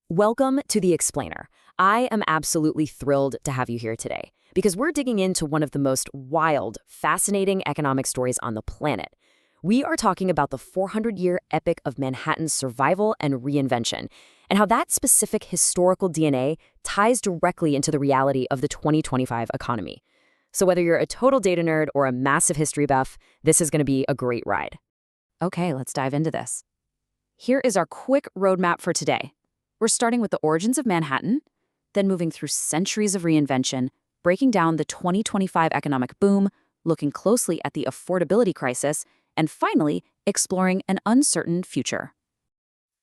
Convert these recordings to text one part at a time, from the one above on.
Welcome to The Explainer. I am absolutely thrilled to have you here today because we're digging into one of the most wild, fascinating economic stories on the planet. We are talking about the 400-year epic of Manhattan's survival and reinvention, and how that specific historical DNA ties directly into the reality of the 2025 economy. So whether you're a total data nerd or a massive history buff, this is going to be a great ride. Okay, let's dive into this. Here is our quick roadmap for today. We're starting with the origins of Manhattan, then moving through centuries of reinvention, breaking down the 2025 economic boom, looking closely at the affordability crisis, and finally, exploring an uncertain future.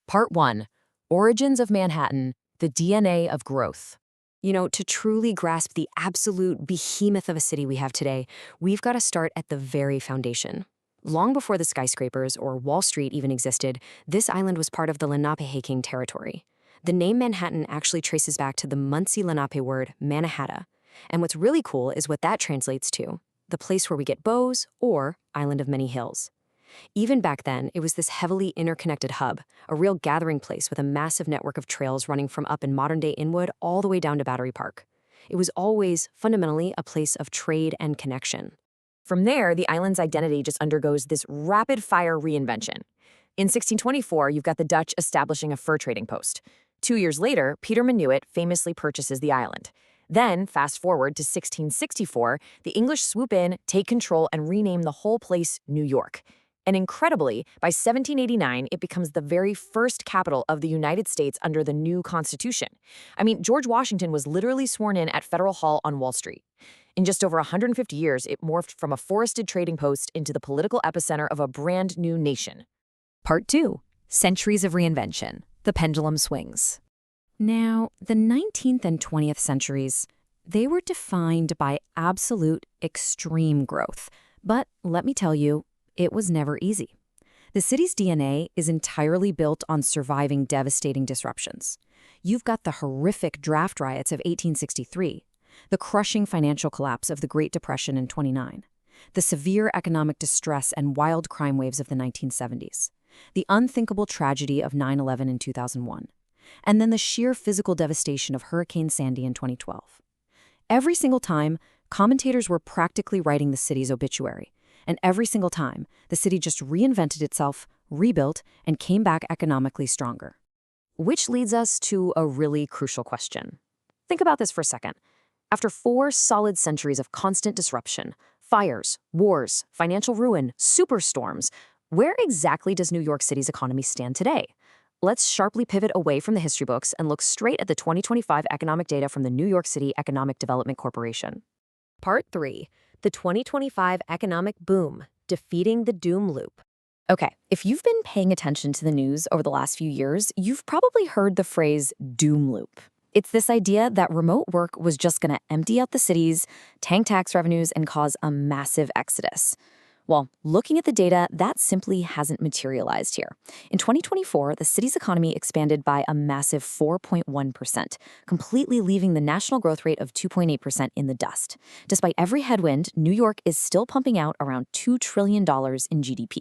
Part 1. Origins of Manhattan, the DNA of growth. To truly grasp the absolute behemoth of a city we have today, we've got to start at the very foundation. Long before the skyscrapers or Wall Street even existed, this island was part of the Lenape-King territory. The name Manhattan actually traces back to the Munsee Lenape word Mannahatta. And what's really cool is what that translates to, the place where we get bows or island of many hills. Even back then, it was this heavily interconnected hub, a real gathering place with a massive network of trails running from up in modern-day Inwood all the way down to Battery Park. It was always, fundamentally, a place of trade and connection. From there, the island's identity just undergoes this rapid-fire reinvention. In 1624, you've got the Dutch establishing a fur trading post. 2 years later, Peter Minuit famously purchases the island. Then, fast forward to 1664, the English swoop in, take control, and rename the whole place New York. And incredibly, by 1789, it becomes the very first capital of the United States under the new Constitution. George Washington was literally sworn in at Federal Hall on Wall Street. In just over 150 years, it morphed from a forested trading post into the political epicenter of a brand new nation. Part 2. Centuries of reinvention. The pendulum swings. Now, the 19th and 20th centuries, they were defined by absolute extreme growth. But let me tell you, it was never easy. The city's DNA is entirely built on surviving devastating disruptions. You've got the horrific draft riots of 1863, the crushing financial collapse of the Great Depression in 29, the severe economic distress and wild crime waves of the 1970s, the unthinkable tragedy of 9/11 in 2001, and then the sheer physical devastation of Hurricane Sandy in 2012. Every single time, commentators were practically writing the city's obituary, and every single time, the city just reinvented itself, rebuilt, and came back economically stronger. Which leads us to a really crucial question. Think about this for a second. After 4 solid centuries of constant disruption, fires, wars, financial ruin, superstorms, where exactly does New York City's economy stand today? Let's sharply pivot away from the history books and look straight at the 2025 economic data from the New York City Economic Development Corporation. Part 3. The 2025 economic boom, defeating the doom loop. Okay, if you've been paying attention to the news over the last few years, you've probably heard the phrase doom loop. It's this idea that remote work was just going to empty out the cities, tank tax revenues, and cause a massive exodus. Well, looking at the data, that simply hasn't materialized here. In 2024, the city's economy expanded by a massive 4.1%, completely leaving the national growth rate of 2.8% in the dust. Despite every headwind, New York is still pumping out around $2 trillion in GDP.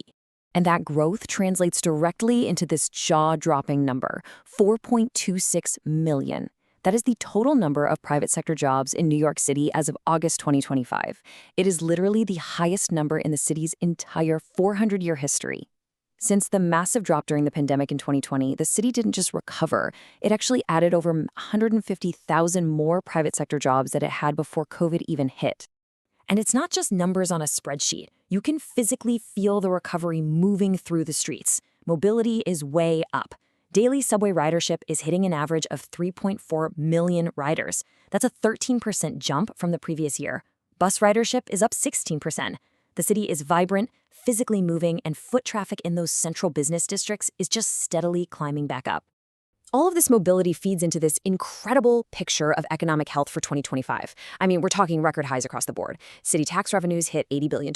And that growth translates directly into this jaw-dropping number, 4.26 million. That is the total number of private sector jobs in New York City as of August 2025. It is literally the highest number in the city's entire 400-year history. Since the massive drop during the pandemic in 2020, the city didn't just recover. It actually added over 150,000 more private sector jobs that it had before COVID even hit. And it's not just numbers on a spreadsheet. You can physically feel the recovery moving through the streets. Mobility is way up. Daily subway ridership is hitting an average of 3.4 million riders. That's a 13% jump from the previous year. Bus ridership is up 16%. The city is vibrant, physically moving, and foot traffic in those central business districts is just steadily climbing back up. All of this mobility feeds into this incredible picture of economic health for 2025. We're talking record highs across the board. City tax revenues hit $80 billion,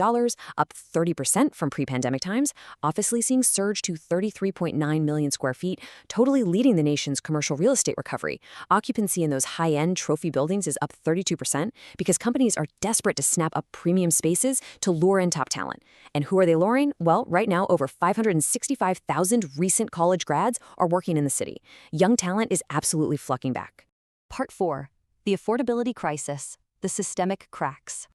up 30% from pre-pandemic times. Office leasing surged to 33.9 million square feet, totally leading the nation's commercial real estate recovery. Occupancy in those high-end trophy buildings is up 32% because companies are desperate to snap up premium spaces to lure in top talent. And who are they luring? Well, right now, over 565,000 recent college grads are working in the city. Young talent is absolutely flocking back. Part 4. The affordability crisis, the systemic cracks.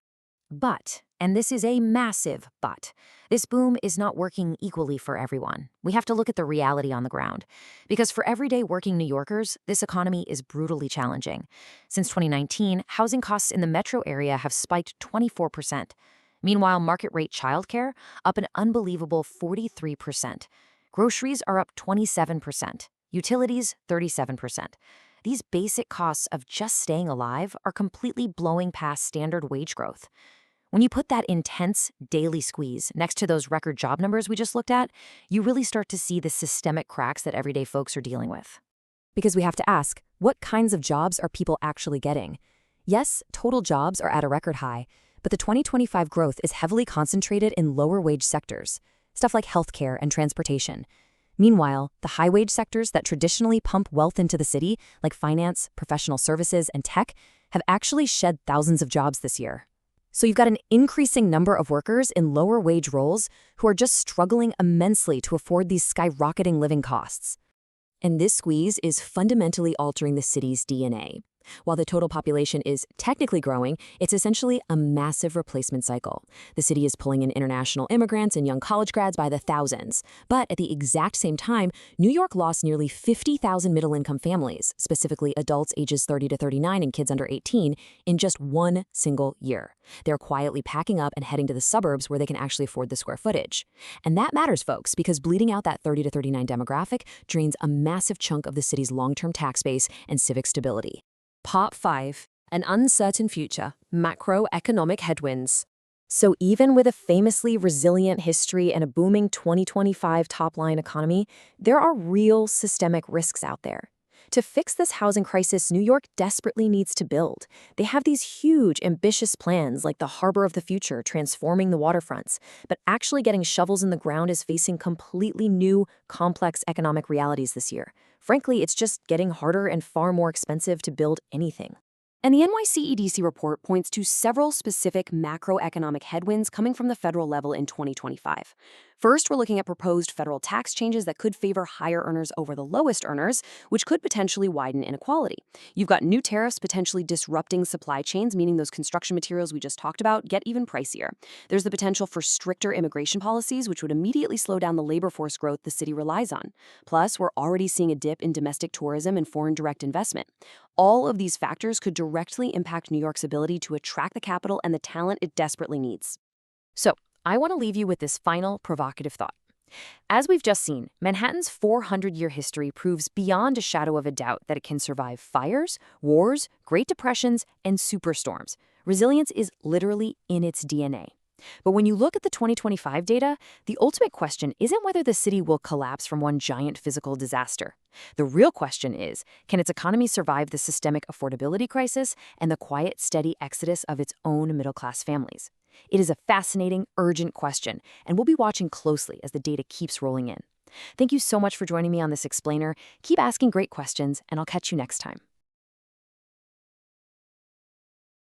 But, and this is a massive but, this boom is not working equally for everyone. We have to look at the reality on the ground. Because for everyday working New Yorkers, this economy is brutally challenging. Since 2019, housing costs in the metro area have spiked 24%. Meanwhile, market rate childcare up an unbelievable 43%. Groceries are up 27%. Utilities, 37%. These basic costs of just staying alive are completely blowing past standard wage growth. When you put that intense daily squeeze next to those record job numbers we just looked at, you really start to see the systemic cracks that everyday folks are dealing with. Because we have to ask, what kinds of jobs are people actually getting? Yes, total jobs are at a record high, but the 2025 growth is heavily concentrated in lower wage sectors, stuff like healthcare and transportation. Meanwhile, the high-wage sectors that traditionally pump wealth into the city, like finance, professional services, and tech, have actually shed thousands of jobs this year. So you've got an increasing number of workers in lower-wage roles who are just struggling immensely to afford these skyrocketing living costs. And this squeeze is fundamentally altering the city's DNA. While the total population is technically growing, it's essentially a massive replacement cycle. The city is pulling in international immigrants and young college grads by the thousands. But at the exact same time, New York lost nearly 50,000 middle-income families, specifically adults ages 30 to 39 and kids under 18, in just one single year. They're quietly packing up and heading to the suburbs where they can actually afford the square footage. And that matters, folks, because bleeding out that 30 to 39 demographic drains a massive chunk of the city's long-term tax base and civic stability. Part 5. An uncertain future, macroeconomic headwinds. So even with a famously resilient history and a booming 2025 top-line economy, there are real systemic risks out there. To fix this housing crisis, New York desperately needs to build. They have these huge, ambitious plans like the Harbor of the Future, transforming the waterfronts. But actually getting shovels in the ground is facing completely new, complex economic realities this year. Frankly, it's just getting harder and far more expensive to build anything. And the NYCEDC report points to several specific macroeconomic headwinds coming from the federal level in 2025. First, we're looking at proposed federal tax changes that could favor higher earners over the lowest earners, which could potentially widen inequality. You've got new tariffs potentially disrupting supply chains, meaning those construction materials we just talked about get even pricier. There's the potential for stricter immigration policies, which would immediately slow down the labor force growth the city relies on. Plus, we're already seeing a dip in domestic tourism and foreign direct investment. All of these factors could directly impact New York's ability to attract the capital and the talent it desperately needs. So, I want to leave you with this final provocative thought. As we've just seen, Manhattan's 400-year history proves beyond a shadow of a doubt that it can survive fires, wars, Great Depressions, and superstorms. Resilience is literally in its DNA. But when you look at the 2025 data, the ultimate question isn't whether the city will collapse from one giant physical disaster. The real question is, can its economy survive the systemic affordability crisis and the quiet, steady exodus of its own middle-class families? It is a fascinating, urgent question, and we'll be watching closely as the data keeps rolling in. Thank you so much for joining me on this explainer. Keep asking great questions, and I'll catch you next time.